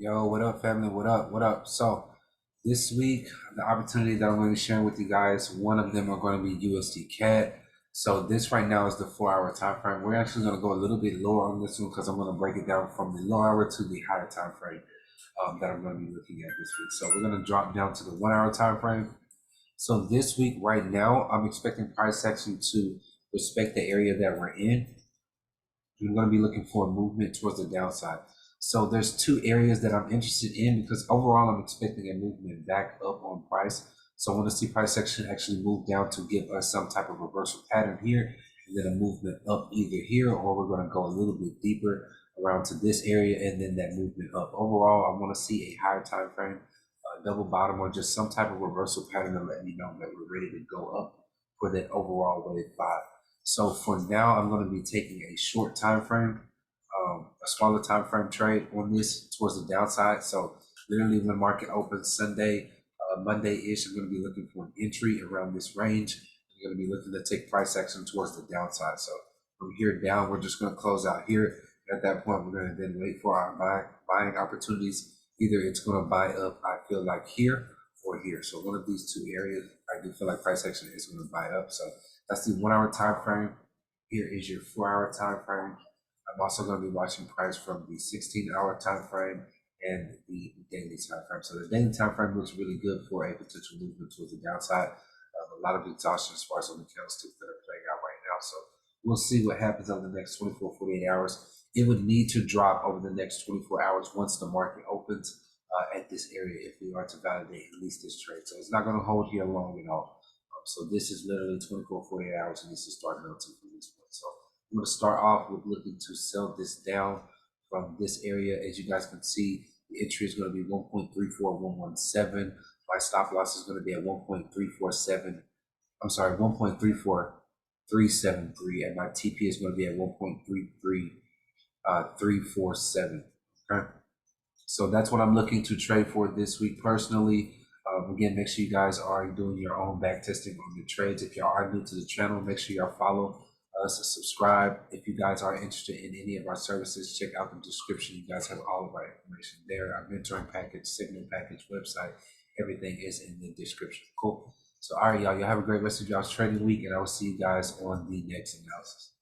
Yo, what up, family? What up? What up? So, this week, the opportunity that I'm going to be sharing with you guys, one of them are going to be USDCAD. So, this right now is the 4 hour time frame. We're actually going to go a little bit lower on this one because I'm going to break it down from the low hour to the higher time frame that I'm going to be looking at this week. So, we're going to drop down to the 1 hour time frame. So, this week, right now, I'm expecting price action to respect the area that we're in. You're going to be looking for a movement towards the downside. So there's two areas that I'm interested in because overall I'm expecting a movement back up on price. So I want to see price action actually move down to give us some type of reversal pattern here, and then a movement up either here, or we're going to go a little bit deeper around to this area and then that movement up. Overall, I want to see a higher time frame, double bottom, or just some type of reversal pattern to let me know that we're ready to go up for that overall wave 5. So for now, I'm going to be taking a short time frame, a smaller time frame trade on this towards the downside. So literally when the market opens Sunday, Monday-ish, I'm going to be looking for an entry around this range. I'm going to be looking to take price action towards the downside. So from here down, we're just going to close out here. At that point, we're going to then wait for our buying opportunities. Either it's going to buy up, I feel like here, or here. So one of these two areas, I do feel like price action is going to buy up. So that's the 1 hour time frame. Here is your 4 hour time frame. I'm also going to be watching price from the 16-hour time frame and the daily time frame. So the daily time frame looks really good for a potential movement towards the downside. A lot of exhaustion as far as on the candlesticks that are playing out right now. So we'll see what happens over the next 24, 48 hours. It would need to drop over the next 24 hours once the market opens at this area if we are to validate at least this trade. So it's not going to hold here long at all. So this is literally 24, 48 hours, and this is starting out to from this point. So I'm going to start off with looking to sell this down from this area. As you guys can see, the entry is going to be 1.34117. My stop loss is going to be at 1.347. I'm sorry, 1.34373, and my TP is going to be at 1.33347. Okay. So that's what I'm looking to trade for this week personally. Again, make sure you guys are doing your own back testing on your trades. If y'all are new to the channel, make sure y'all follow us and subscribe. If you guys are interested in any of our services, check out the description. You guys have all of our information there. Our mentoring package, signal package, website, everything is in the description. Cool. So, all right, y'all have a great rest of y'all's trading week, and I will see you guys on the next analysis.